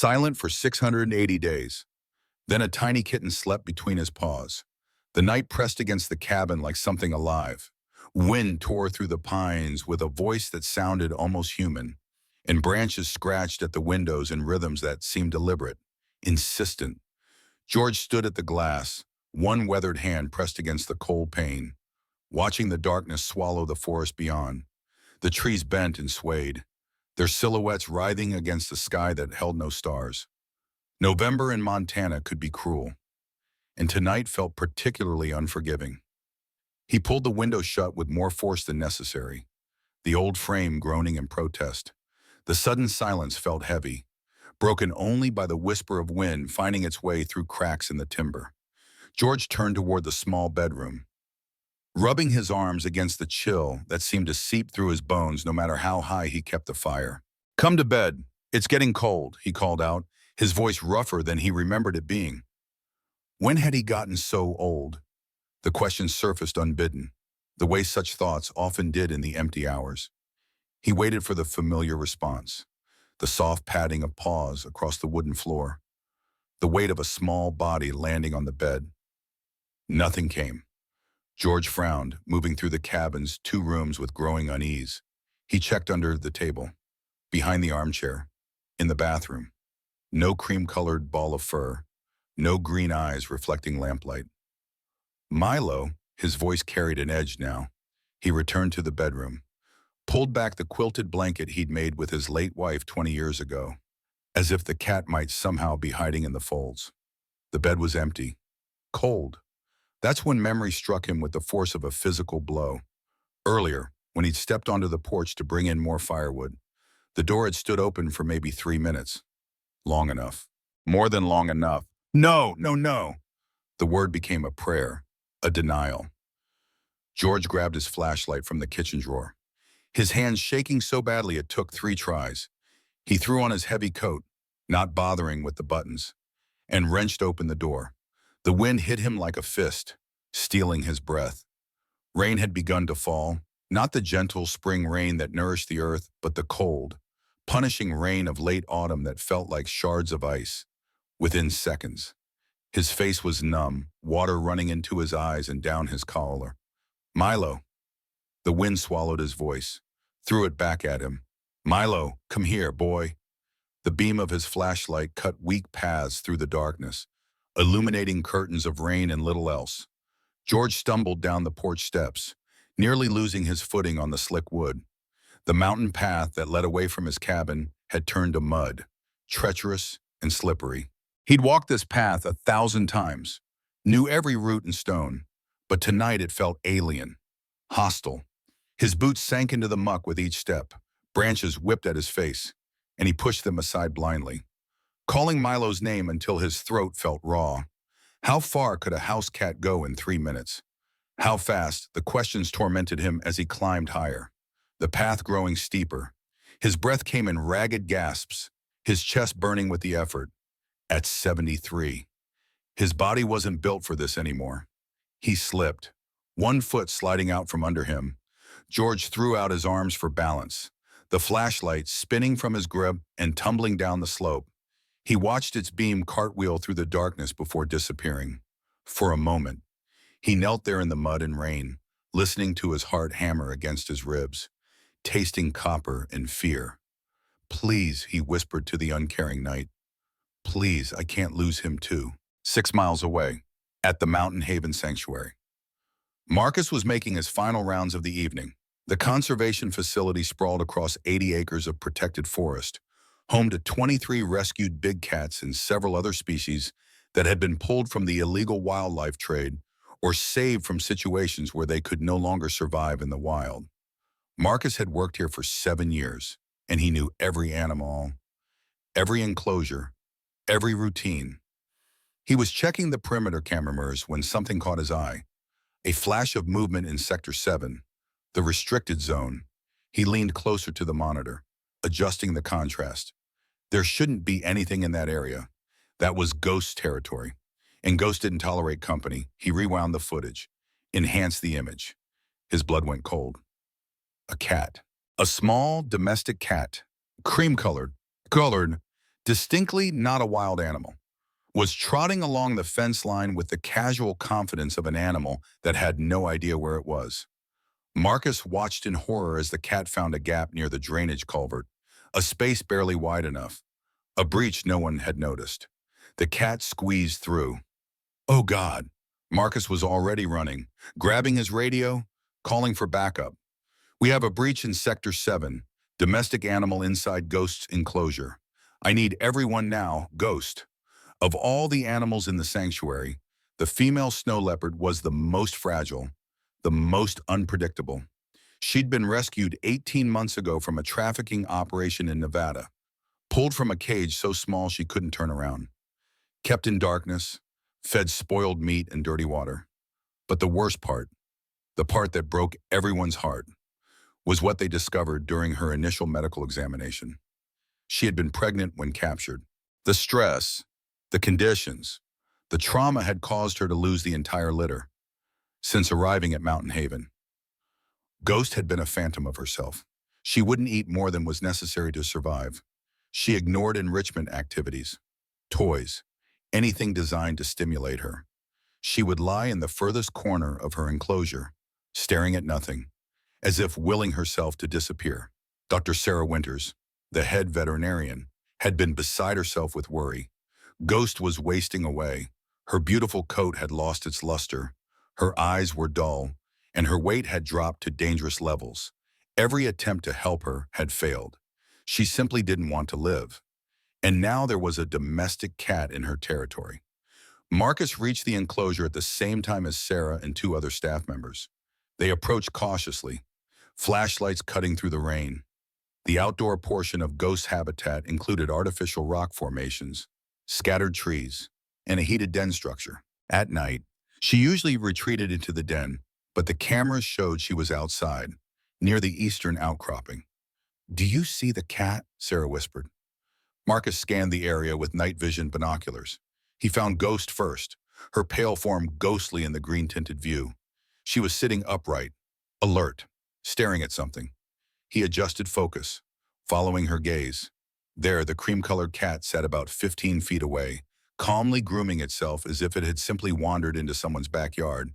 silent for 680 days. Then a tiny kitten slept between his paws. The night pressed against the cabin like something alive. Wind tore through the pines with a voice that sounded almost human, and branches scratched at the windows in rhythms that seemed deliberate, insistent. George stood at the glass, one weathered hand pressed against the cold pane, watching the darkness swallow the forest beyond. The trees bent and swayed, their silhouettes writhing against a sky that held no stars. November in Montana could be cruel, and tonight felt particularly unforgiving. He pulled the window shut with more force than necessary, the old frame groaning in protest. The sudden silence felt heavy, broken only by the whisper of wind finding its way through cracks in the timber. George turned toward the small bedroom, rubbing his arms against the chill that seemed to seep through his bones no matter how high he kept the fire. "Come to bed. It's getting cold," he called out, his voice rougher than he remembered it being. When had he gotten so old? The question surfaced unbidden, the way such thoughts often did in the empty hours. He waited for the familiar response, the soft padding of paws across the wooden floor, the weight of a small body landing on the bed. Nothing came. George frowned, moving through the cabin's 2 rooms with growing unease. He checked under the table, behind the armchair, in the bathroom. No cream-colored ball of fur, no green eyes reflecting lamplight. Milo, his voice carried an edge now. He returned to the bedroom, pulled back the quilted blanket he'd made with his late wife 20 years ago, as if the cat might somehow be hiding in the folds. The bed was empty, cold. That's when memory struck him with the force of a physical blow. Earlier, when he'd stepped onto the porch to bring in more firewood, the door had stood open for maybe 3 minutes. Long enough. More than long enough. No, no, no. The word became a prayer, a denial. George grabbed his flashlight from the kitchen drawer, his hands shaking so badly it took 3 tries. He threw on his heavy coat, not bothering with the buttons, and wrenched open the door. The wind hit him like a fist, stealing his breath. Rain had begun to fall, not the gentle spring rain that nourished the earth, but the cold, punishing rain of late autumn that felt like shards of ice. Within seconds, his face was numb, water running into his eyes and down his collar. "Milo." The wind swallowed his voice, threw it back at him. "Milo, come here, boy." The beam of his flashlight cut weak paths through the darkness, illuminating curtains of rain and little else. George stumbled down the porch steps, nearly losing his footing on the slick wood. The mountain path that led away from his cabin had turned to mud, treacherous and slippery. He'd walked this path 1,000 times, knew every root and stone, but tonight it felt alien, hostile. His boots sank into the muck with each step, branches whipped at his face, and he pushed them aside blindly, calling Milo's name until his throat felt raw. How far could a house cat go in 3 minutes? How fast? The questions tormented him as he climbed higher, the path growing steeper. His breath came in ragged gasps, his chest burning with the effort. At 73, his body wasn't built for this anymore. He slipped, one foot sliding out from under him. George threw out his arms for balance, the flashlight spinning from his grip and tumbling down the slope. He watched its beam cartwheel through the darkness before disappearing. For a moment, he knelt there in the mud and rain, listening to his heart hammer against his ribs, tasting copper and fear. "Please," he whispered to the uncaring night. "Please, I can't lose him too." 6 miles away, at the Mountain Haven Sanctuary, Marcus was making his final rounds of the evening. The conservation facility sprawled across 80 acres of protected forest, home to 23 rescued big cats and several other species that had been pulled from the illegal wildlife trade or saved from situations where they could no longer survive in the wild. Marcus had worked here for 7 years, and he knew every animal, every enclosure, every routine. He was checking the perimeter cameras when something caught his eye. A flash of movement in Sector 7, the restricted zone. He leaned closer to the monitor, adjusting the contrast. There shouldn't be anything in that area. That was Ghost territory, and Ghost didn't tolerate company. He rewound the footage, enhanced the image. His blood went cold. A cat. A small domestic cat, cream-colored, distinctly not a wild animal, was trotting along the fence line with the casual confidence of an animal that had no idea where it was. Marcus watched in horror as the cat found a gap near the drainage culvert, a space barely wide enough, a breach no one had noticed. The cat squeezed through. Oh God! Marcus was already running, grabbing his radio, calling for backup. We have a breach in Sector 7, domestic animal inside Ghost's enclosure. I need everyone now, Ghost. Of all the animals in the sanctuary, the female snow leopard was the most fragile, the most unpredictable. She'd been rescued 18 months ago from a trafficking operation in Nevada, pulled from a cage so small she couldn't turn around, kept in darkness, fed spoiled meat and dirty water. But the worst part, the part that broke everyone's heart, was what they discovered during her initial medical examination. She had been pregnant when captured. The stress, the conditions, the trauma had caused her to lose the entire litter. Since arriving at Mountain Haven, Ghost had been a phantom of herself. She wouldn't eat more than was necessary to survive. She ignored enrichment activities, toys, anything designed to stimulate her. She would lie in the furthest corner of her enclosure, staring at nothing, as if willing herself to disappear. Dr. Sarah Winters, the head veterinarian, had been beside herself with worry. Ghost was wasting away. Her beautiful coat had lost its luster. Her eyes were dull, and her weight had dropped to dangerous levels. Every attempt to help her had failed. She simply didn't want to live. And now there was a domestic cat in her territory. Marcus reached the enclosure at the same time as Sarah and two other staff members. They approached cautiously, flashlights cutting through the rain. The outdoor portion of Ghost's habitat included artificial rock formations, scattered trees, and a heated den structure. At night, she usually retreated into the den, but the cameras showed she was outside, near the eastern outcropping. "Do you see the cat?" Sarah whispered. Marcus scanned the area with night vision binoculars. He found Ghost first, her pale form ghostly in the green-tinted view. She was sitting upright, alert, staring at something. He adjusted focus, following her gaze. There, the cream-colored cat sat about 15 feet away, calmly grooming itself as if it had simply wandered into someone's backyard.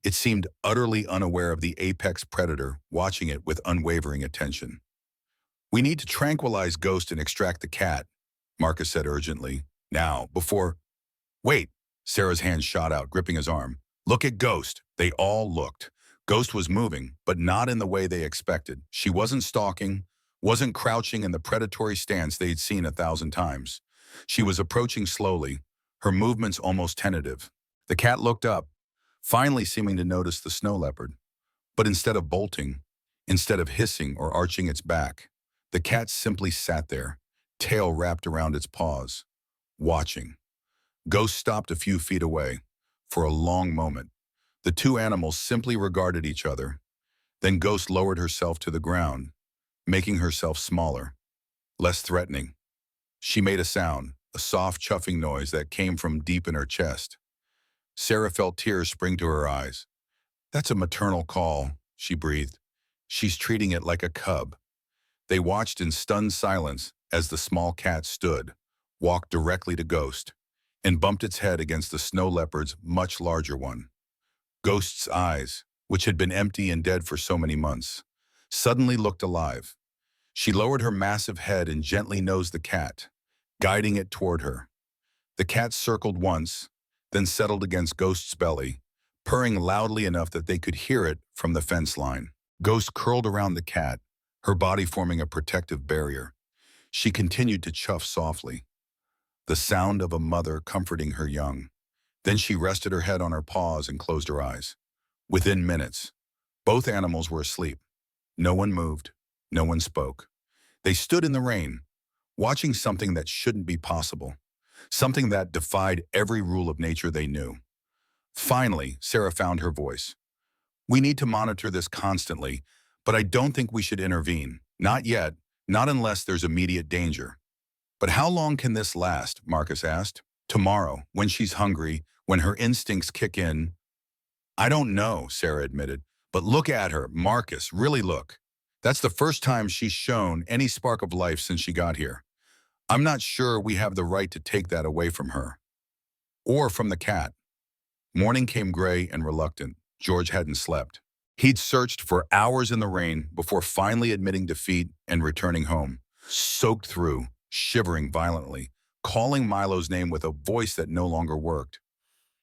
It seemed utterly unaware of the apex predator watching it with unwavering attention. "We need to tranquilize Ghost and extract the cat," Marcus said urgently. "Now, before—" "Wait!" Sarah's hand shot out, gripping his arm. "Look at Ghost." They all looked. Ghost was moving, but not in the way they expected. She wasn't stalking, wasn't crouching in the predatory stance they'd seen 1,000 times. She was approaching slowly, her movements almost tentative. The cat looked up, finally seeming to notice the snow leopard. But instead of bolting, instead of hissing or arching its back, the cat simply sat there, tail wrapped around its paws, watching. Ghost stopped a few feet away. For a long moment, the two animals simply regarded each other. Then Ghost lowered herself to the ground, making herself smaller, less threatening. She made a sound, a soft chuffing noise that came from deep in her chest. Sarah felt tears spring to her eyes. "That's a maternal call," she breathed. "She's treating it like a cub." They watched in stunned silence as the small cat stood, walked directly to Ghost, and bumped its head against the snow leopard's much larger one. Ghost's eyes, which had been empty and dead for so many months, suddenly looked alive. She lowered her massive head and gently nosed the cat, guiding it toward her. The cat circled once, then settled against Ghost's belly, purring loudly enough that they could hear it from the fence line. Ghost curled around the cat, her body forming a protective barrier. She continued to chuff softly, the sound of a mother comforting her young. Then she rested her head on her paws and closed her eyes. Within minutes, both animals were asleep. No one moved, no one spoke. They stood in the rain, watching something that shouldn't be possible, something that defied every rule of nature they knew. Finally, Sarah found her voice. "We need to monitor this constantly, but I don't think we should intervene. Not yet, not unless there's immediate danger." "But how long can this last?" Marcus asked. "Tomorrow, when she's hungry, when her instincts kick in." "I don't know," Sarah admitted. "But look at her, Marcus, really look. That's the first time she's shown any spark of life since she got here. I'm not sure we have the right to take that away from her. Or from the cat. Morning came gray and reluctant. George hadn't slept. He'd searched for hours in the rain before finally admitting defeat and returning home, soaked through, shivering violently, calling Milo's name with a voice that no longer worked.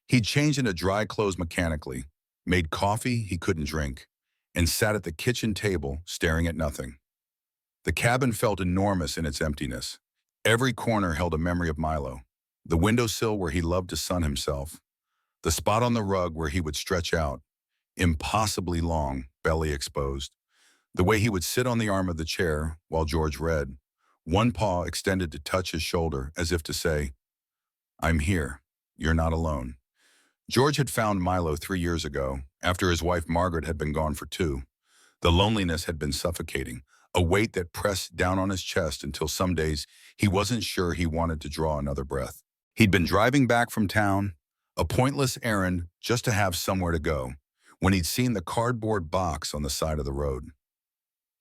He'd changed into dry clothes mechanically, made coffee he couldn't drink, and sat at the kitchen table staring at nothing. The cabin felt enormous in its emptiness. Every corner held a memory of Milo. The windowsill where he loved to sun himself, the spot on the rug where he would stretch out, impossibly long, belly exposed, the way he would sit on the arm of the chair while George read, one paw extended to touch his shoulder as if to say, I'm here. You're not alone. George had found Milo 3 years ago, after his wife Margaret had been gone for 2. The loneliness had been suffocating, a weight that pressed down on his chest until some days he wasn't sure he wanted to draw another breath. He'd been driving back from town, a pointless errand just to have somewhere to go, when he'd seen the cardboard box on the side of the road.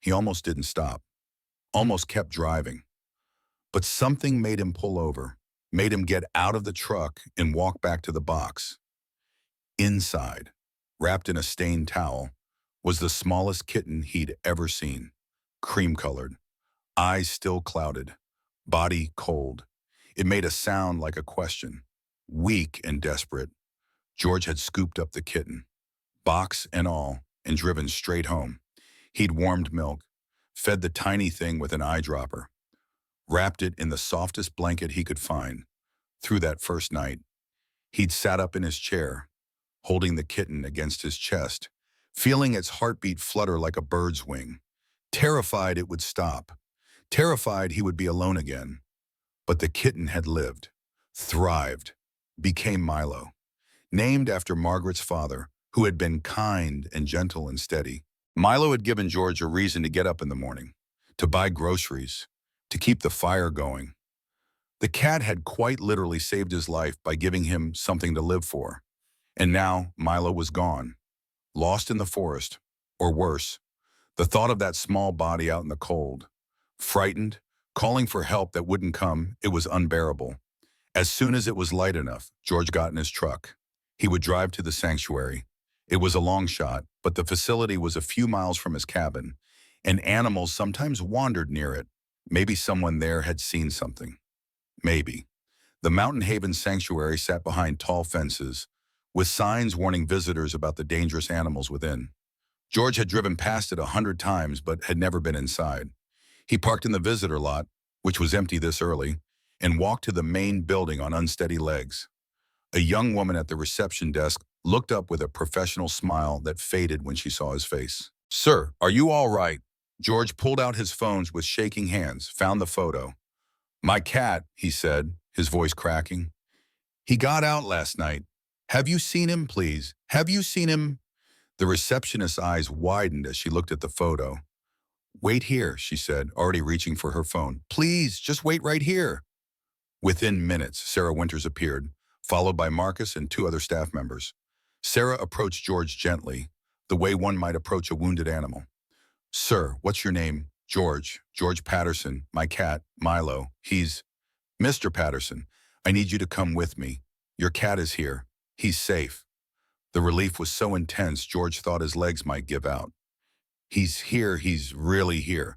He almost didn't stop, almost kept driving. But something made him pull over, made him get out of the truck and walk back to the box. Inside, wrapped in a stained towel, was the smallest kitten he'd ever seen, cream-colored, eyes still clouded, body cold. It made a sound like a question, weak and desperate. George had scooped up the kitten, box and all, and driven straight home. He'd warmed milk, fed the tiny thing with an eyedropper, wrapped it in the softest blanket he could find. Through that first night, he'd sat up in his chair, holding the kitten against his chest, feeling its heartbeat flutter like a bird's wing, terrified it would stop, terrified he would be alone again. But the kitten had lived, thrived, became Milo, named after Margaret's father, who had been kind and gentle and steady. Milo had given George a reason to get up in the morning, to buy groceries, to keep the fire going. The cat had quite literally saved his life by giving him something to live for. And now Milo was gone, lost in the forest, or worse, the thought of that small body out in the cold, frightened, calling for help that wouldn't come, it was unbearable. As soon as it was light enough, George got in his truck. He would drive to the sanctuary. It was a long shot, but the facility was a few miles from his cabin, and animals sometimes wandered near it. Maybe someone there had seen something. Maybe. The Mountain Haven Sanctuary sat behind tall fences, with signs warning visitors about the dangerous animals within. George had driven past it 100 times, but had never been inside. He parked in the visitor lot, which was empty this early, and walked to the main building on unsteady legs. A young woman at the reception desk looked up with a professional smile that faded when she saw his face. Sir, are you all right? George pulled out his phones with shaking hands, found the photo. My cat, he said, his voice cracking. He got out last night. Have you seen him, please? Have you seen him? The receptionist's eyes widened as she looked at the photo. Wait here, she said, already reaching for her phone. Please, just wait right here. Within minutes, Sarah Winters appeared, followed by Marcus and 2 other staff members. Sarah approached George gently, the way one might approach a wounded animal. Sir, what's your name? George. George Patterson, my cat, Milo. He's... Mr. Patterson, I need you to come with me. Your cat is here. He's safe. The relief was so intense, George thought his legs might give out. He's here, he's really here.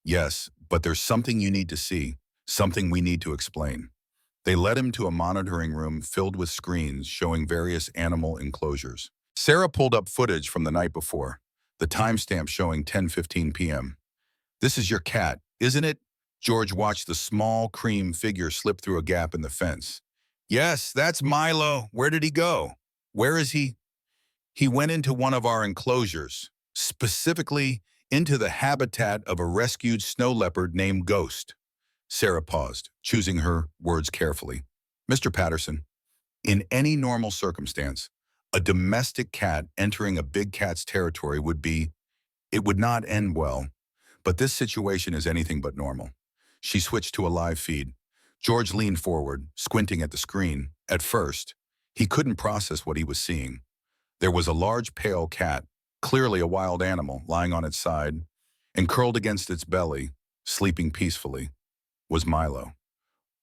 Yes, but there's something you need to see, something we need to explain. They led him to a monitoring room filled with screens showing various animal enclosures. Sarah pulled up footage from the night before, the timestamp showing 10:15 p.m. This is your cat, isn't it? George watched the small cream figure slip through a gap in the fence. Yes, that's Milo. Where did he go? Where is he? He went into one of our enclosures, specifically into the habitat of a rescued snow leopard named Ghost. Sarah paused, choosing her words carefully. Mr. Patterson, in any normal circumstance, a domestic cat entering a big cat's territory it would not end well, but this situation is anything but normal. She switched to a live feed. George leaned forward, squinting at the screen. At first, he couldn't process what he was seeing. There was a large pale cat, clearly a wild animal, lying on its side and curled against its belly, sleeping peacefully. was Milo.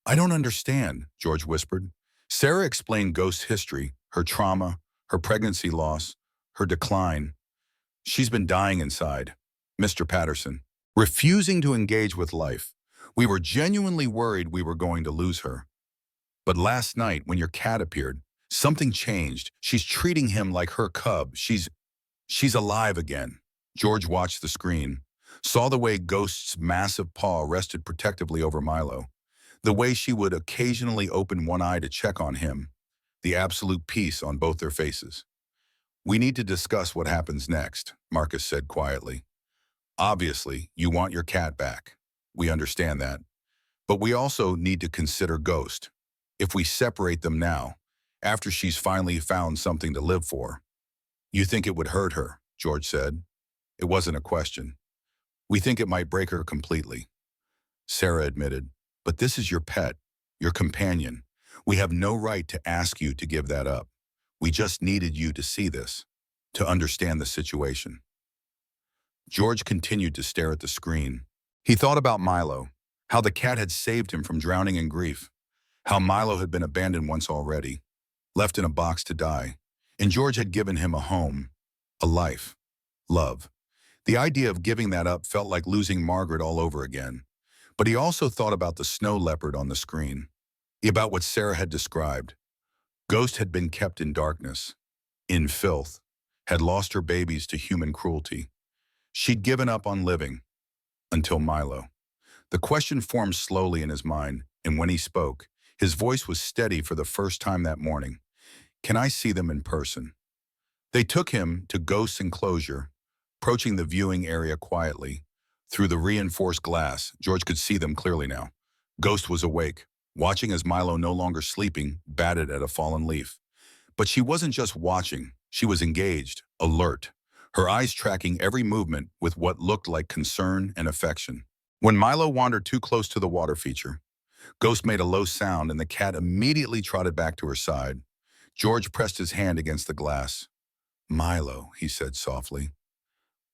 I don't understand, George whispered. Sarah explained Ghost's history, her trauma, her pregnancy loss, her decline. She's been dying inside, Mr. Patterson, refusing to engage with life. We were genuinely worried we were going to lose her. But last night, when your cat appeared, something changed. She's treating him like her cub. She's alive again. George watched the screen, saw the way Ghost's massive paw rested protectively over Milo, the way she would occasionally open one eye to check on him, the absolute peace on both their faces. We need to discuss what happens next, Marcus said quietly. Obviously, you want your cat back. We understand that. But we also need to consider Ghost. If we separate them now, after she's finally found something to live for, you think it would hurt her, George said. It wasn't a question. We think it might break her completely, Sarah admitted. But this is your pet, your companion. We have no right to ask you to give that up. We just needed you to see this, to understand the situation. George continued to stare at the screen. He thought about Milo, how the cat had saved him from drowning in grief, how Milo had been abandoned once already, left in a box to die, and George had given him a home, a life, love. The idea of giving that up felt like losing Margaret all over again. But he also thought about the snow leopard on the screen, about what Sarah had described. Ghost had been kept in darkness, in filth, had lost her babies to human cruelty. She'd given up on living, until Milo. The question formed slowly in his mind, and when he spoke, his voice was steady for the first time that morning. Can I see them in person? They took him to Ghost's enclosure, approaching the viewing area quietly. Through the reinforced glass, George could see them clearly now. Ghost was awake, watching as Milo, no longer sleeping, batted at a fallen leaf. But she wasn't just watching, she was engaged, alert, her eyes tracking every movement with what looked like concern and affection. When Milo wandered too close to the water feature, Ghost made a low sound and the cat immediately trotted back to her side. George pressed his hand against the glass. Milo, he said softly.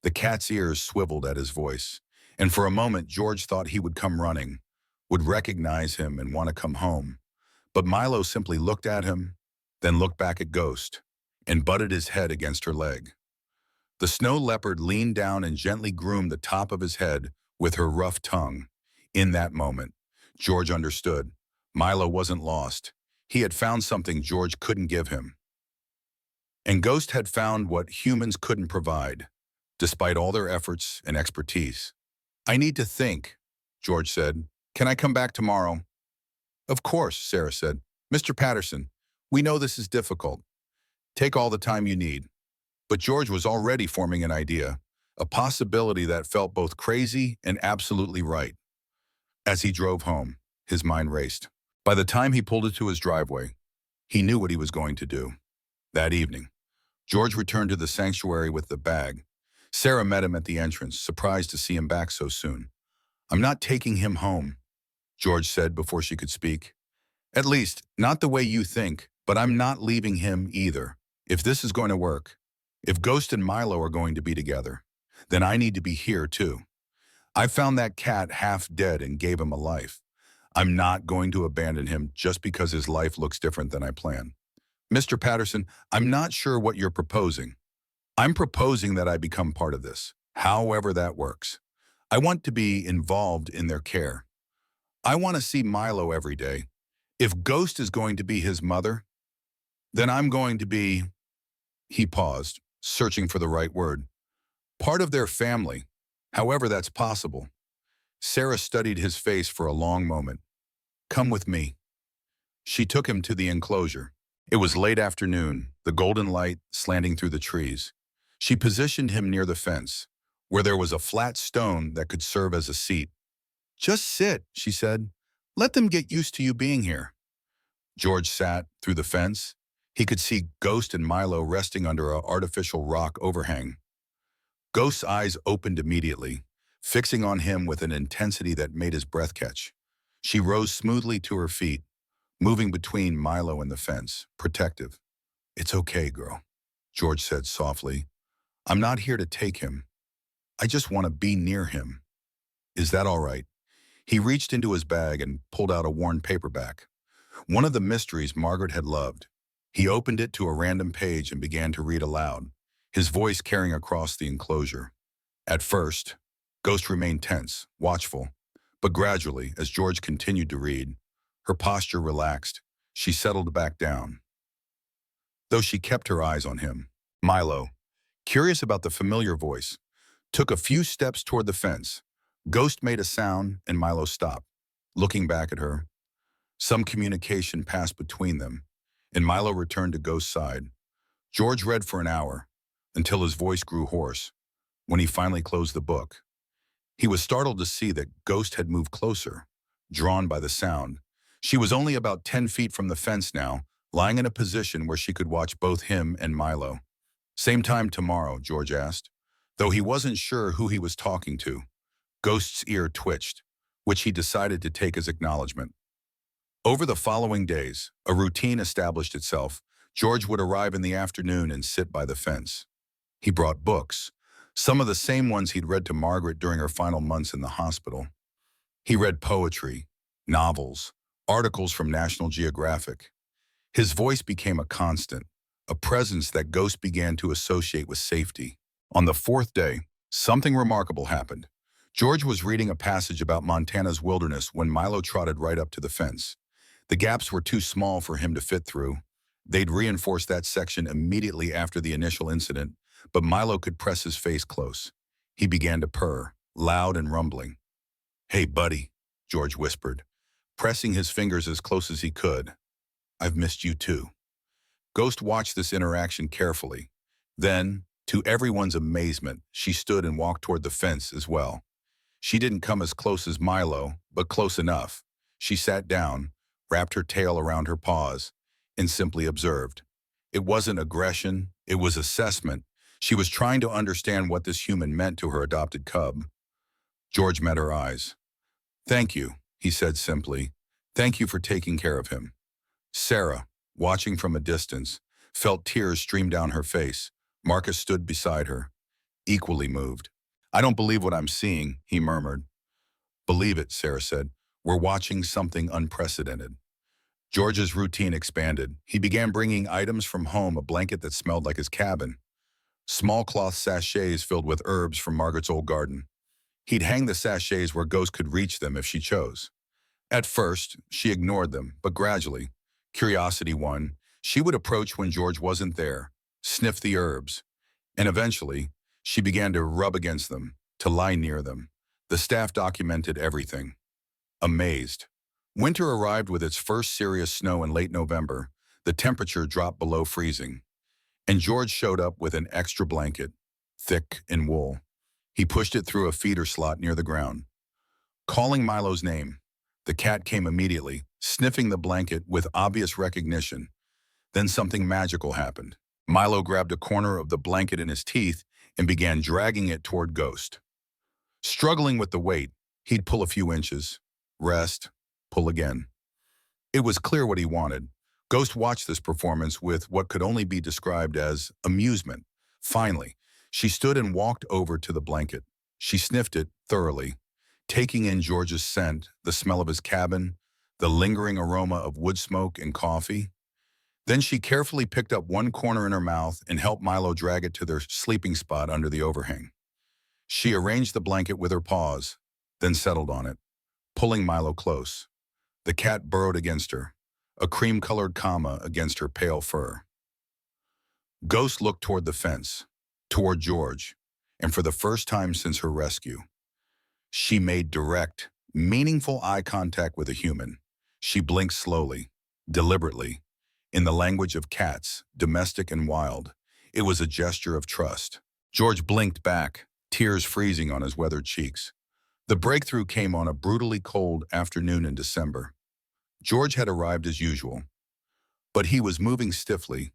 The cat's ears swiveled at his voice, and for a moment George thought he would come running, would recognize him and want to come home. But Milo simply looked at him, then looked back at Ghost, and butted his head against her leg. The snow leopard leaned down and gently groomed the top of his head with her rough tongue. In that moment, George understood. Milo wasn't lost. He had found something George couldn't give him. And Ghost had found what humans couldn't provide, despite all their efforts and expertise. I need to think, George said. Can I come back tomorrow? Of course, Sarah said. Mr. Patterson, we know this is difficult. Take all the time you need. But George was already forming an idea, a possibility that felt both crazy and absolutely right. As he drove home, his mind raced. By the time he pulled it to his driveway, he knew what he was going to do. That evening, George returned to the sanctuary with the bag. Sarah met him at the entrance, surprised to see him back so soon. I'm not taking him home, George said before she could speak. At least, not the way you think, but I'm not leaving him either. If this is going to work, if Ghost and Milo are going to be together, then I need to be here too. I found that cat half dead and gave him a life. I'm not going to abandon him just because his life looks different than I planned. Mr. Patterson, I'm not sure what you're proposing. I'm proposing that I become part of this, however that works. I want to be involved in their care. I want to see Milo every day. If Ghost is going to be his mother, then I'm going to be, he paused, searching for the right word, part of their family, however that's possible. Sarah studied his face for a long moment. Come with me. She took him to the enclosure. It was late afternoon, the golden light slanting through the trees. She positioned him near the fence, where there was a flat stone that could serve as a seat. Just sit, she said. Let them get used to you being here. George sat through the fence. He could see Ghost and Milo resting under an artificial rock overhang. Ghost's eyes opened immediately, fixing on him with an intensity that made his breath catch. She rose smoothly to her feet, moving between Milo and the fence, protective. It's okay, girl, George said softly. I'm not here to take him. I just want to be near him. Is that all right? He reached into his bag and pulled out a worn paperback, one of the mysteries Margaret had loved. He opened it to a random page and began to read aloud, his voice carrying across the enclosure. At first, Ghost remained tense, watchful, but gradually, as George continued to read, her posture relaxed. She settled back down, though she kept her eyes on him. Milo, curious about the familiar voice, took a few steps toward the fence. Ghost made a sound and Milo stopped, looking back at her. Some communication passed between them, and Milo returned to Ghost's side. George read for an hour, until his voice grew hoarse. When he finally closed the book, he was startled to see that Ghost had moved closer, drawn by the sound. She was only about 10 feet from the fence now, lying in a position where she could watch both him and Milo. Same time tomorrow, George asked. Though he wasn't sure who he was talking to, Ghost's ear twitched, which he decided to take as acknowledgement. Over the following days, a routine established itself. George would arrive in the afternoon and sit by the fence. He brought books, some of the same ones he'd read to Margaret during her final months in the hospital. He read poetry, novels, articles from National Geographic. His voice became a constant, a presence that Ghost began to associate with safety. On the fourth day, something remarkable happened. George was reading a passage about Montana's wilderness when Milo trotted right up to the fence. The gaps were too small for him to fit through. They'd reinforced that section immediately after the initial incident, but Milo could press his face close. He began to purr, loud and rumbling. "Hey, buddy," George whispered, pressing his fingers as close as he could. "I've missed you too." Ghost watched this interaction carefully. Then, to everyone's amazement, she stood and walked toward the fence as well. She didn't come as close as Milo, but close enough. She sat down, wrapped her tail around her paws, and simply observed. It wasn't aggression, it was assessment. She was trying to understand what this human meant to her adopted cub. George met her eyes. "Thank you," he said simply. "Thank you for taking care of him." Sarah, watching from a distance, felt tears stream down her face. Marcus stood beside her, equally moved. "I don't believe what I'm seeing," he murmured. "Believe it," Sarah said. "We're watching something unprecedented." George's routine expanded. He began bringing items from home, a blanket that smelled like his cabin, small cloth sachets filled with herbs from Margaret's old garden. He'd hang the sachets where Ghost could reach them if she chose. At first, she ignored them, but gradually, curiosity won. She would approach when George wasn't there, sniff the herbs, and eventually, she began to rub against them, to lie near them. The staff documented everything. Amazed. Winter arrived with its first serious snow in late November. The temperature dropped below freezing, and George showed up with an extra blanket, thick in wool. He pushed it through a feeder slot near the ground. Calling Milo's name, the cat came immediately, sniffing the blanket with obvious recognition. Then something magical happened. Milo grabbed a corner of the blanket in his teeth and began dragging it toward Ghost. Struggling with the weight, he'd pull a few inches, rest, pull again. It was clear what he wanted. Ghost watched this performance with what could only be described as amusement. Finally, she stood and walked over to the blanket. She sniffed it thoroughly, taking in George's scent, the smell of his cabin, the lingering aroma of wood smoke and coffee. Then she carefully picked up one corner in her mouth and helped Milo drag it to their sleeping spot under the overhang. She arranged the blanket with her paws, then settled on it, pulling Milo close. The cat burrowed against her, a cream-colored comma against her pale fur. Ghost looked toward the fence, toward George, and for the first time since her rescue, she made direct, meaningful eye contact with a human. She blinked slowly, deliberately, in the language of cats, domestic and wild. It was a gesture of trust. George blinked back, tears freezing on his weathered cheeks. The breakthrough came on a brutally cold afternoon in December. George had arrived as usual, but he was moving stiffly,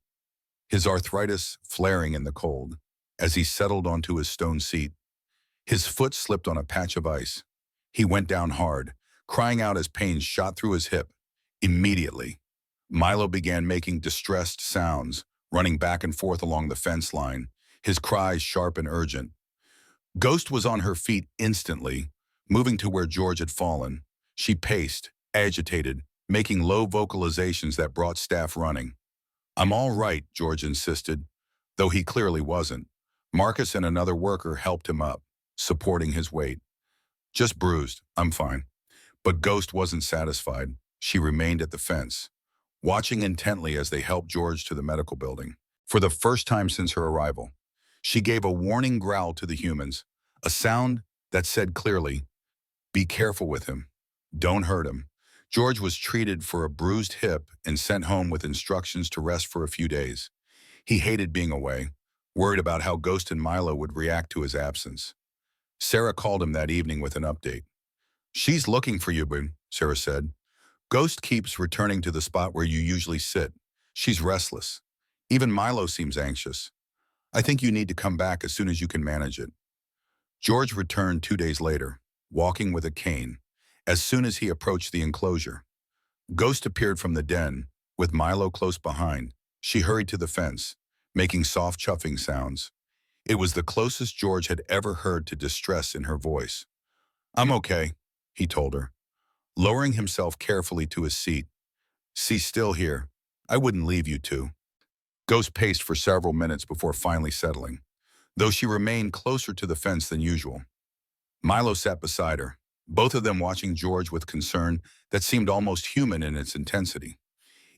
his arthritis flaring in the cold. As he settled onto his stone seat, his foot slipped on a patch of ice. He went down hard, crying out as pain shot through his hip. Immediately, Milo began making distressed sounds, running back and forth along the fence line, his cries sharp and urgent. Ghost was on her feet instantly, Moving to where George had fallen, she paced, agitated, making low vocalizations that brought staff running. "I'm all right," George insisted, though he clearly wasn't. Marcus and another worker helped him up, supporting his weight. "Just bruised. I'm fine." But Ghost wasn't satisfied. She remained at the fence, watching intently as they helped George to the medical building. For the first time since her arrival, she gave a warning growl to the humans, a sound that said clearly, "Be careful with him. Don't hurt him." George was treated for a bruised hip and sent home with instructions to rest for a few days. He hated being away, worried about how Ghost and Milo would react to his absence. Sarah called him that evening with an update. "She's looking for you, Boone," Sarah said. "Ghost keeps returning to the spot where you usually sit. She's restless. Even Milo seems anxious. I think you need to come back as soon as you can manage it." George returned 2 days later, walking with a cane. As soon as he approached the enclosure, Ghost appeared from the den, with Milo close behind. She hurried to the fence, making soft chuffing sounds. It was the closest George had ever heard to distress in her voice. "I'm okay," he told her, lowering himself carefully to his seat. "She's still here. I wouldn't leave you two." Ghost paced for several minutes before finally settling, though she remained closer to the fence than usual. Milo sat beside her, both of them watching George with concern that seemed almost human in its intensity.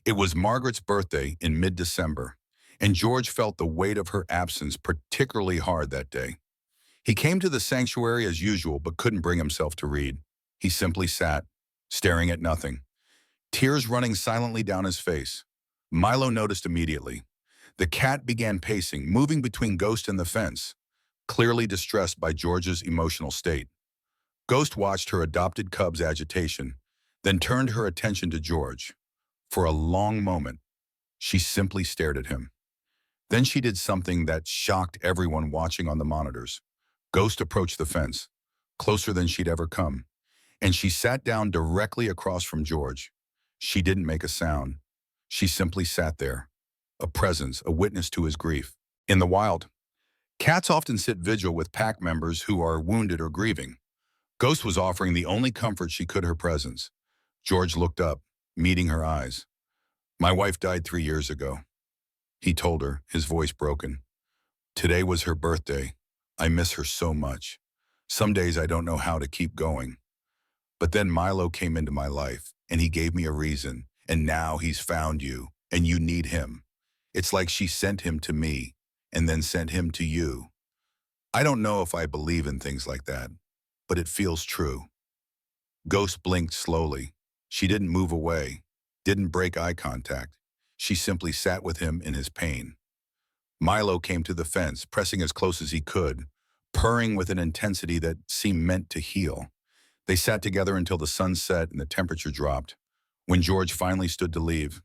It was Margaret's birthday in mid-December, and George felt the weight of her absence particularly hard that day. He came to the sanctuary as usual but couldn't bring himself to read. He simply sat, staring at nothing, tears running silently down his face. Milo noticed immediately. The cat began pacing, moving between Ghost and the fence, clearly distressed by George's emotional state. Ghost watched her adopted cub's agitation, then turned her attention to George. For a long moment, she simply stared at him. Then she did something that shocked everyone watching on the monitors. Ghost approached the fence, closer than she'd ever come, and she sat down directly across from George. She didn't make a sound. She simply sat there, a presence, a witness to his grief. In the wild, cats often sit vigil with pack members who are wounded or grieving. Ghost was offering the only comfort she could, her presence. George looked up, meeting her eyes. "My wife died 3 years ago," he told her, his voice broken. "Today was her birthday. I miss her so much. Some days I don't know how to keep going. But then Milo came into my life, and he gave me a reason, and now he's found you, and you need him. It's like she sent him to me, and then sent him to you. I don't know if I believe in things like that, but it feels true." Ghost blinked slowly. She didn't move away, didn't break eye contact. She simply sat with him in his pain. Milo came to the fence, pressing as close as he could, purring with an intensity that seemed meant to heal. They sat together until the sun set and the temperature dropped. When George finally stood to leave,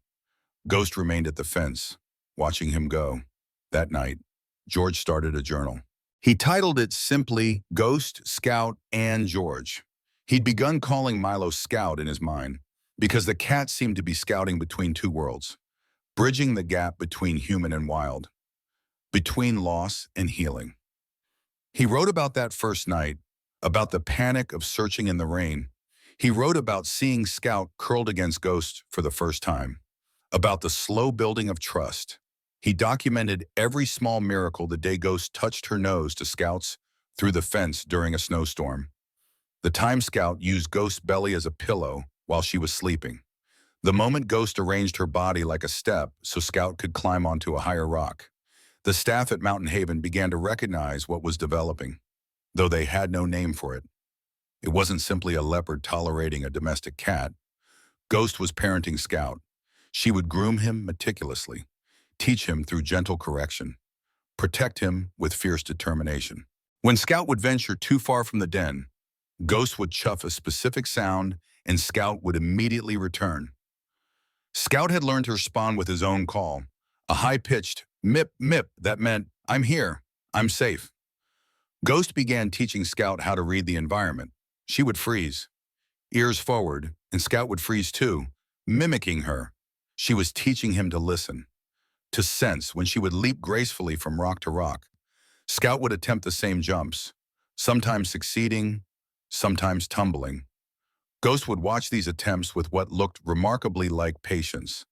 Ghost remained at the fence, watching him go. That night, George started a journal. He titled it simply Ghost, Scout, and George. He'd begun calling Milo Scout in his mind because the cat seemed to be scouting between two worlds, bridging the gap between human and wild, between loss and healing. He wrote about that first night, about the panic of searching in the rain. He wrote about seeing Scout curled against Ghost for the first time, about the slow building of trust. He documented every small miracle the day Ghost touched her nose to Scout's through the fence during a snowstorm. The time Scout used Ghost's belly as a pillow while she was sleeping. The moment Ghost arranged her body like a step so Scout could climb onto a higher rock. The staff at Mountain Haven began to recognize what was developing, though they had no name for it. It wasn't simply a leopard tolerating a domestic cat. Ghost was parenting Scout. She would groom him meticulously, teach him through gentle correction, protect him with fierce determination. When Scout would venture too far from the den, Ghost would chuff a specific sound and Scout would immediately return. Scout had learned to respond with his own call, a high-pitched mip mip that meant, "I'm here, I'm safe." Ghost began teaching Scout how to read the environment. She would freeze, ears forward, and Scout would freeze too, mimicking her. She was teaching him to listen, to sense. When she would leap gracefully from rock to rock, Scout would attempt the same jumps, sometimes succeeding, sometimes tumbling. Ghost would watch these attempts with what looked remarkably like patience,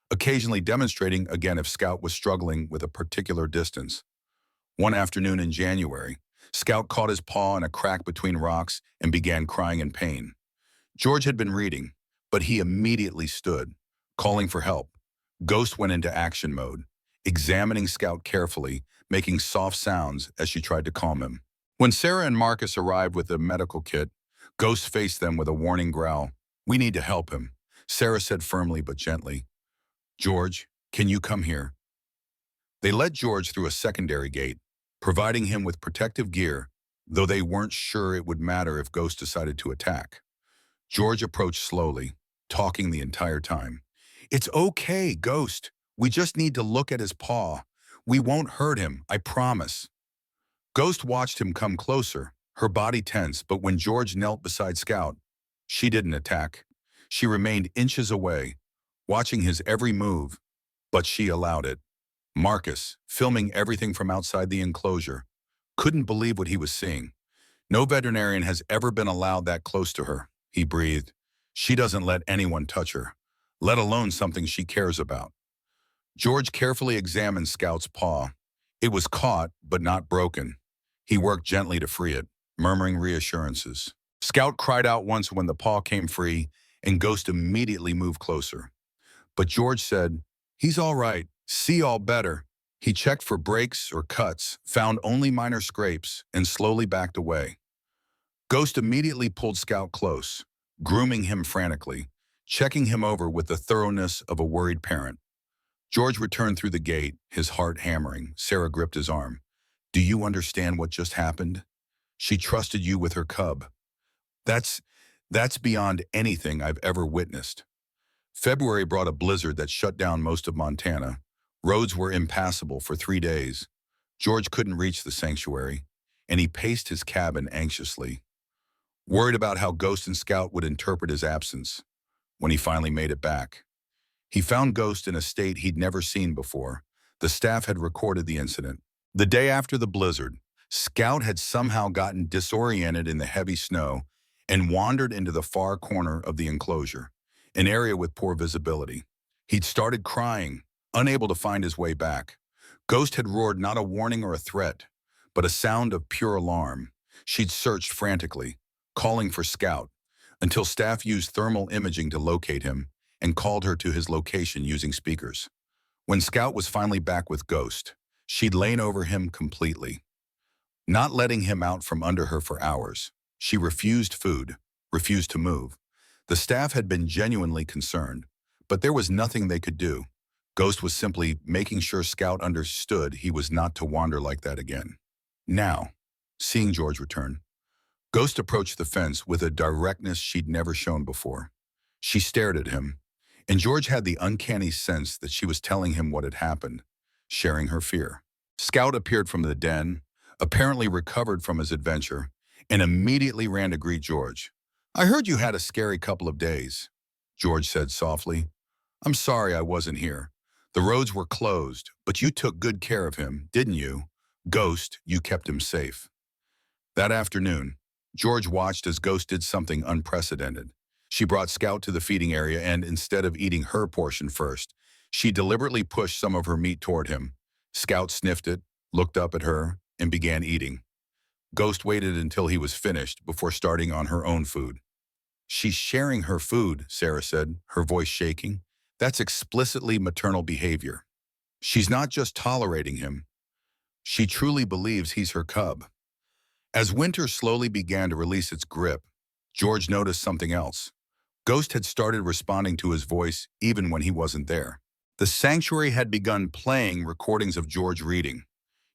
occasionally demonstrating again if Scout was struggling with a particular distance. One afternoon in January, Scout caught his paw in a crack between rocks and began crying in pain. George had been reading, but he immediately stood, calling for help. Ghost went into action mode, examining Scout carefully, making soft sounds as she tried to calm him. When Sarah and Marcus arrived with the medical kit, Ghost faced them with a warning growl. "We need to help him," Sarah said firmly but gently. "George, can you come here?" They led George through a secondary gate, providing him with protective gear, though they weren't sure it would matter if Ghost decided to attack. George approached slowly, talking the entire time. "It's okay, Ghost. We just need to look at his paw. We won't hurt him, I promise." Ghost watched him come closer, her body tense, but when George knelt beside Scout, she didn't attack. She remained inches away, watching his every move, but she allowed it. Marcus, filming everything from outside the enclosure, couldn't believe what he was seeing. "No veterinarian has ever been allowed that close to her," he breathed. "She doesn't let anyone touch her, let alone something she cares about." George carefully examined Scout's paw. It was caught, but not broken. He worked gently to free it, murmuring reassurances. Scout cried out once when the paw came free, and Ghost immediately moved closer. But George said, "He's all right. See all better." He checked for breaks or cuts, found only minor scrapes, and slowly backed away. Ghost immediately pulled Scout close, grooming him frantically, checking him over with the thoroughness of a worried parent. George returned through the gate, his heart hammering. Sarah gripped his arm. "Do you understand what just happened? She trusted you with her cub. That's, that's beyond anything I've ever witnessed." February brought a blizzard that shut down most of Montana. Roads were impassable for 3 days. George couldn't reach the sanctuary, and he paced his cabin anxiously, worried about how Ghost and Scout would interpret his absence. When he finally made it back, he found Ghost in a state he'd never seen before. The staff had recorded the incident. The day after the blizzard, Scout had somehow gotten disoriented in the heavy snow and wandered into the far corner of the enclosure, an area with poor visibility. He'd started crying, unable to find his way back. Ghost had roared not a warning or a threat, but a sound of pure alarm. She'd searched frantically, calling for Scout, until staff used thermal imaging to locate him and called her to his location using speakers. When Scout was finally back with Ghost, she'd lain over him completely, not letting him out from under her for hours. She refused food, refused to move. The staff had been genuinely concerned, but there was nothing they could do. Ghost was simply making sure Scout understood he was not to wander like that again. Now, seeing George return, Ghost approached the fence with a directness she'd never shown before. She stared at him, and George had the uncanny sense that she was telling him what had happened, sharing her fear. Scout appeared from the den, apparently recovered from his adventure, and immediately ran to greet George. "I heard you had a scary couple of days," George said softly. "I'm sorry I wasn't here. The roads were closed, but you took good care of him, didn't you? Ghost, you kept him safe." That afternoon, George watched as Ghost did something unprecedented. She brought Scout to the feeding area and, instead of eating her portion first, she deliberately pushed some of her meat toward him. Scout sniffed it, looked up at her, and began eating. Ghost waited until he was finished before starting on her own food. "She's sharing her food," Sarah said, her voice shaking. "That's explicitly maternal behavior. She's not just tolerating him. She truly believes he's her cub." As winter slowly began to release its grip, George noticed something else. Ghost had started responding to his voice even when he wasn't there. The sanctuary had begun playing recordings of George reading,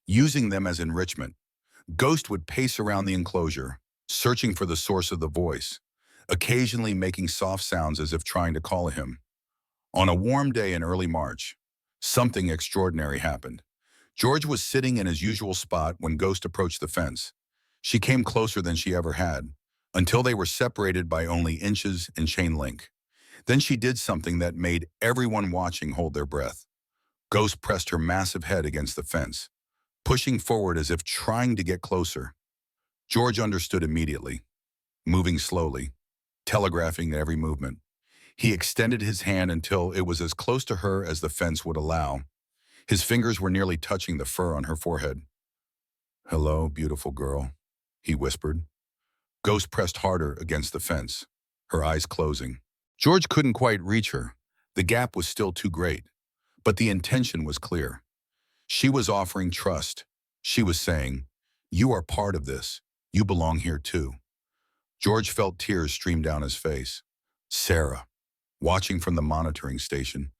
using them as enrichment. Ghost would pace around the enclosure, searching for the source of the voice, occasionally making soft sounds as if trying to call him. On a warm day in early March, something extraordinary happened. George was sitting in his usual spot when Ghost approached the fence. She came closer than she ever had, until they were separated by only inches and chain link. Then she did something that made everyone watching hold their breath. Ghost pressed her massive head against the fence, pushing forward as if trying to get closer. George understood immediately. moving slowly, telegraphing every movement. He extended his hand until it was as close to her as the fence would allow. His fingers were nearly touching the fur on her forehead. "Hello, beautiful girl," he whispered. Ghost pressed harder against the fence, her eyes closing. George couldn't quite reach her. The gap was still too great, but the intention was clear. She was offering trust. She was saying, "You are part of this. You belong here too." George felt tears stream down his face. Sarah, watching from the monitoring station,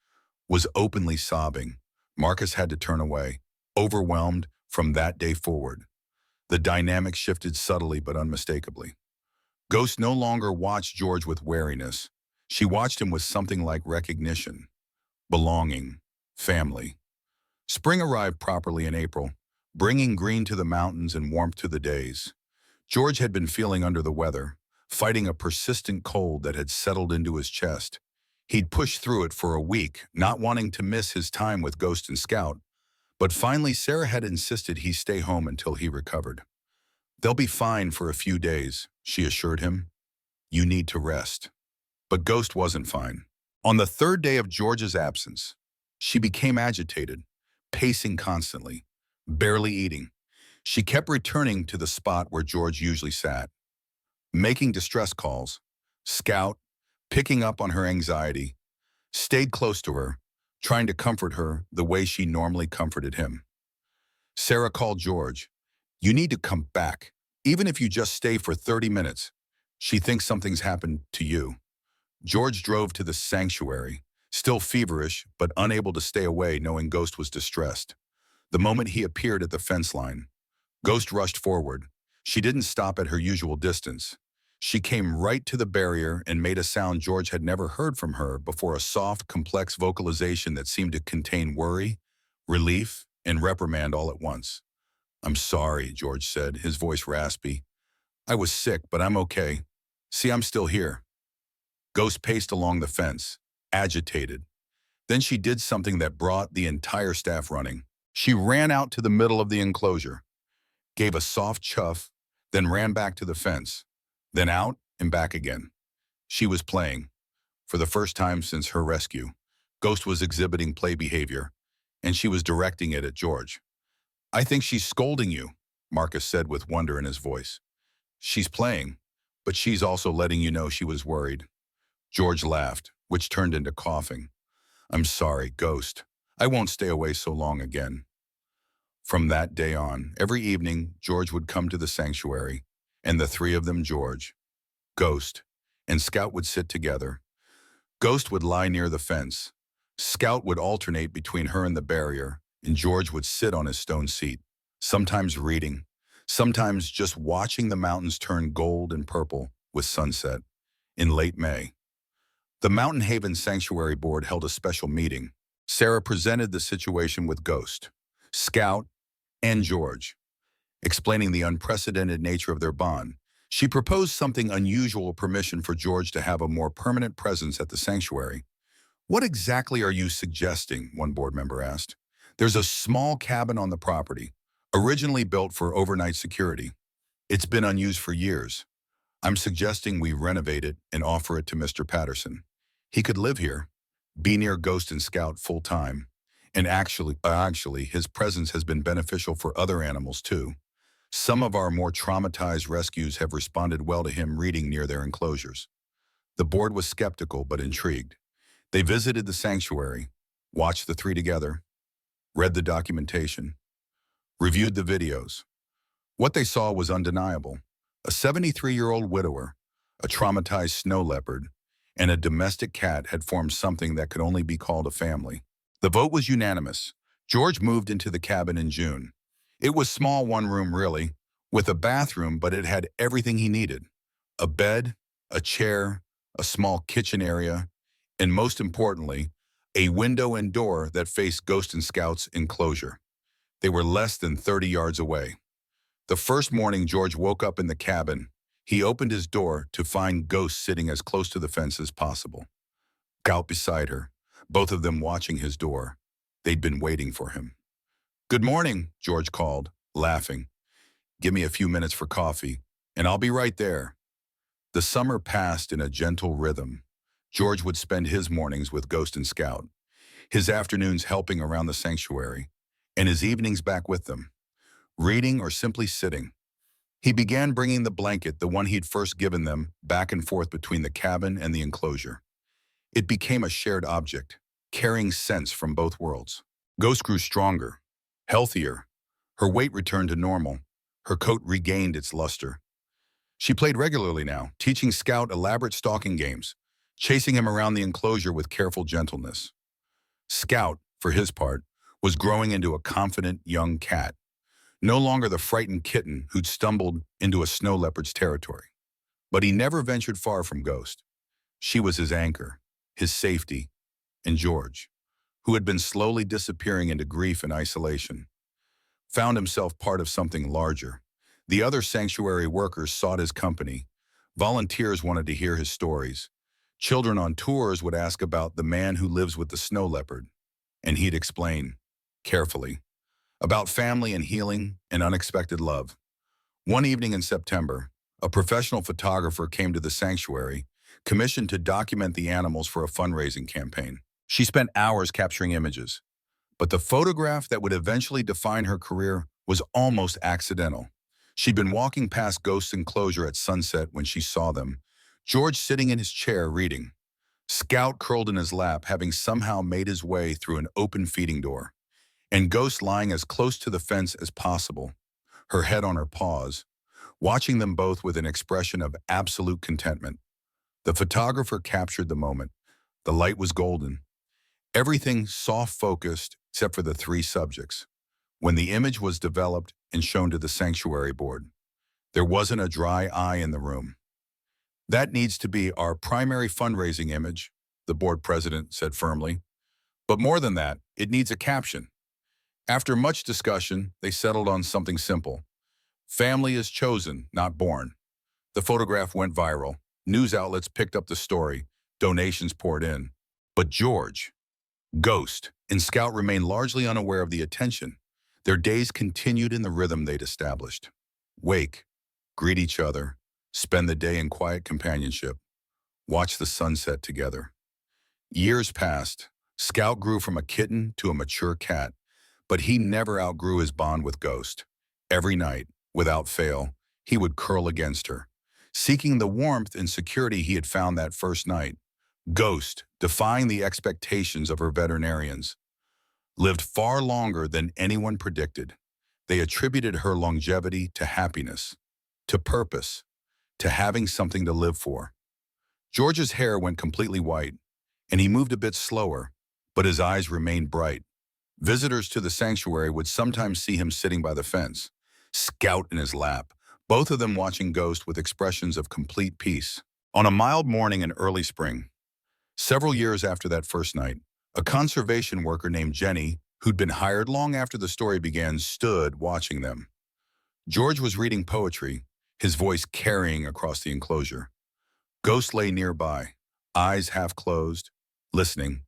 was openly sobbing. Marcus had to turn away, overwhelmed from that day forward. The dynamic shifted subtly but unmistakably. Ghost no longer watched George with wariness. She watched him with something like recognition, belonging, family. Spring arrived properly in April, bringing green to the mountains and warmth to the days. George had been feeling under the weather, fighting a persistent cold that had settled into his chest. He'd pushed through it for a week, not wanting to miss his time with Ghost and Scout, but finally Sarah had insisted he stay home until he recovered. "They'll be fine for a few days," she assured him. "You need to rest." But Ghost wasn't fine. On the third day of George's absence, she became agitated, pacing constantly, barely eating. She kept returning to the spot where George usually sat, making distress calls. Scout, picking up on her anxiety, stayed close to her, trying to comfort her the way she normally comforted him. Sarah called George. "You need to come back, even if you just stay for 30 minutes. She thinks something's happened to you." George drove to the sanctuary, still feverish but unable to stay away knowing Ghost was distressed. The moment he appeared at the fence line, Ghost rushed forward. She didn't stop at her usual distance. She came right to the barrier and made a sound George had never heard from her before, a soft, complex vocalization that seemed to contain worry, relief, and reprimand all at once. "I'm sorry," George said, his voice raspy. "I was sick, but I'm okay. See, I'm still here." Ghost paced along the fence, agitated. Then she did something that brought the entire staff running. She ran out to the middle of the enclosure, gave a soft chuff, then ran back to the fence, then out and back again. She was playing. For the first time since her rescue, Ghost was exhibiting play behavior, and she was directing it at George. "I think she's scolding you," Marcus said with wonder in his voice. "She's playing, but she's also letting you know she was worried." George laughed, which turned into coughing. "I'm sorry, Ghost. I won't stay away so long again." From that day on, every evening, George would come to the sanctuary, and the three of them, George, Ghost, and Scout, would sit together. Ghost would lie near the fence. Scout would alternate between her and the barrier, and George would sit on his stone seat, sometimes reading, sometimes just watching the mountains turn gold and purple with sunset. In late May, the Mountain Haven Sanctuary Board held a special meeting. Sarah presented the situation with Ghost, Scout, and George, explaining the unprecedented nature of their bond. She proposed something unusual: permission for George to have a more permanent presence at the sanctuary. "What exactly are you suggesting?" one board member asked. "There's a small cabin on the property, originally built for overnight security. It's been unused for years. I'm suggesting we renovate it and offer it to Mr. Patterson. He could live here, be near Ghost and Scout full time. And actually, his presence has been beneficial for other animals too. Some of our more traumatized rescues have responded well to him reading near their enclosures." The board was skeptical but intrigued. They visited the sanctuary, watched the three together, read the documentation, reviewed the videos. What they saw was undeniable. A 73-year-old widower, a traumatized snow leopard, and a domestic cat had formed something that could only be called a family. The vote was unanimous. George moved into the cabin in June. It was small, one room really, with a bathroom, but it had everything he needed: a bed, a chair, a small kitchen area, and most importantly, a window and door that faced Ghost and Scout's enclosure. They were less than 30 yards away. The first morning George woke up in the cabin, he opened his door to find Ghost sitting as close to the fence as possible, Scout beside her, both of them watching his door. They'd been waiting for him. "Good morning," George called, laughing. "Give me a few minutes for coffee, and I'll be right there." The summer passed in a gentle rhythm. George would spend his mornings with Ghost and Scout, his afternoons helping around the sanctuary, and his evenings back with them, reading or simply sitting. He began bringing the blanket, the one he'd first given them, back and forth between the cabin and the enclosure. It became a shared object, carrying sense from both worlds. Ghost grew stronger, healthier. Her weight returned to normal. Her coat regained its luster. She played regularly now, teaching Scout elaborate stalking games, chasing him around the enclosure with careful gentleness. Scout, for his part, was growing into a confident young cat, no longer the frightened kitten who'd stumbled into a snow leopard's territory. But he never ventured far from Ghost. She was his anchor, his safety, and George, who had been slowly disappearing into grief and isolation, found himself part of something larger. The other sanctuary workers sought his company. Volunteers wanted to hear his stories. Children on tours would ask about the man who lives with the snow leopard, and he'd explain, carefully, about family and healing and unexpected love. One evening in September, a professional photographer came to the sanctuary, commissioned to document the animals for a fundraising campaign. She spent hours capturing images, but the photograph that would eventually define her career was almost accidental. She'd been walking past Ghost's enclosure at sunset when she saw them, George sitting in his chair reading, Scout curled in his lap, having somehow made his way through an open feeding door, and Ghost lying as close to the fence as possible, her head on her paws, watching them both with an expression of absolute contentment. The photographer captured the moment. The light was golden, everything soft-focused except for the three subjects. When the image was developed and shown to the sanctuary board, there wasn't a dry eye in the room. "That needs to be our primary fundraising image," the board president said firmly. "But more than that, it needs a caption." After much discussion, they settled on something simple. "Family is chosen, not born." The photograph went viral. News outlets picked up the story. Donations poured in. But George, Ghost, and Scout remained largely unaware of the attention. Their days continued in the rhythm they'd established. Wake, greet each other, spend the day in quiet companionship, watch the sunset together. Years passed. Scout grew from a kitten to a mature cat, but he never outgrew his bond with Ghost. Every night, without fail, he would curl against her, seeking the warmth and security he had found that first night. Ghost, defying the expectations of her veterinarians, lived far longer than anyone predicted. They attributed her longevity to happiness, to purpose, to having something to live for. George's hair went completely white, and he moved a bit slower, but his eyes remained bright. Visitors to the sanctuary would sometimes see him sitting by the fence, Scout in his lap, both of them watching Ghost with expressions of complete peace. On a mild morning in early spring, several years after that first night, a conservation worker named Jenny, who'd been hired long after the story began, stood watching them. George was reading poetry, his voice carrying across the enclosure. Ghost lay nearby, eyes half closed, listening.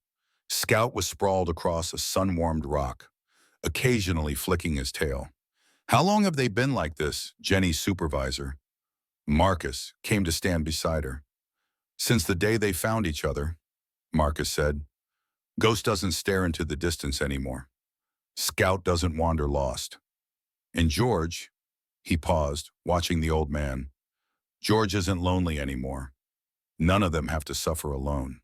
Scout was sprawled across a sun-warmed rock, occasionally flicking his tail. "How long have they been like this?" Jenny's supervisor, Marcus, came to stand beside her. "Since the day they found each other," Marcus said. "Ghost doesn't stare into the distance anymore. Scout doesn't wander lost. And George," he paused, watching the old man, "George isn't lonely anymore. None of them have to suffer alone."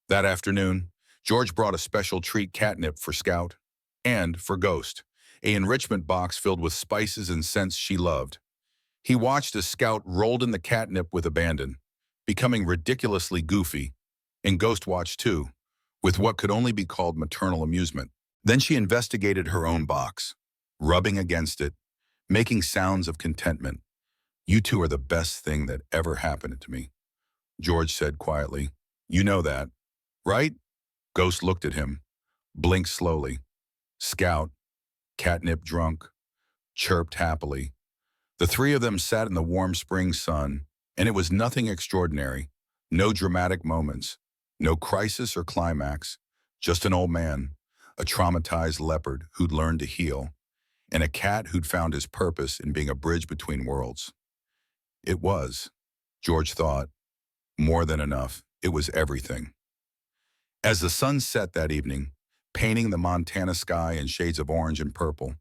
That afternoon, George brought a special treat, catnip, for Scout and for Ghost, an enrichment box filled with spices and scents she loved. He watched as Scout rolled in the catnip with abandon, becoming ridiculously goofy, and Ghost watched too, with what could only be called maternal amusement. Then she investigated her own box, rubbing against it, making sounds of contentment. "You two are the best thing that ever happened to me," George said quietly. "You know that, right?" Ghost looked at him, blinked slowly. Scout, catnip drunk, chirped happily. The three of them sat in the warm spring sun, and it was nothing extraordinary, no dramatic moments, no crisis or climax, just an old man, a traumatized leopard who'd learned to heal, and a cat who'd found his purpose in being a bridge between worlds. It was George thought. More than enough. It was everything. As the sun set that evening, painting the Montana sky in shades of orange and purple,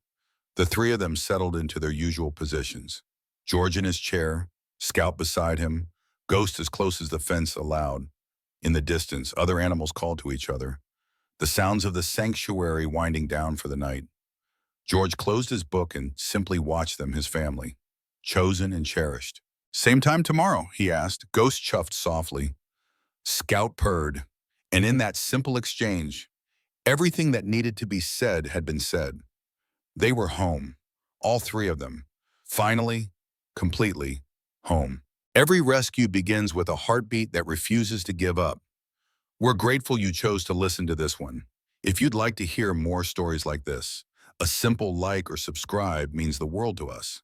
the three of them settled into their usual positions. George in his chair, Scout beside him, Ghost as close as the fence allowed. In the distance, other animals called to each other, the sounds of the sanctuary winding down for the night. George closed his book and simply watched them, his family, chosen and cherished. Same time tomorrow, he asked. Ghost chuffed softly. Scout purred. And in that simple exchange, everything that needed to be said had been said. They were home, all three of them. Finally, completely, home. Every rescue begins with a heartbeat that refuses to give up. We're grateful you chose to listen to this one. If you'd like to hear more stories like this, a simple like or subscribe means the world to us.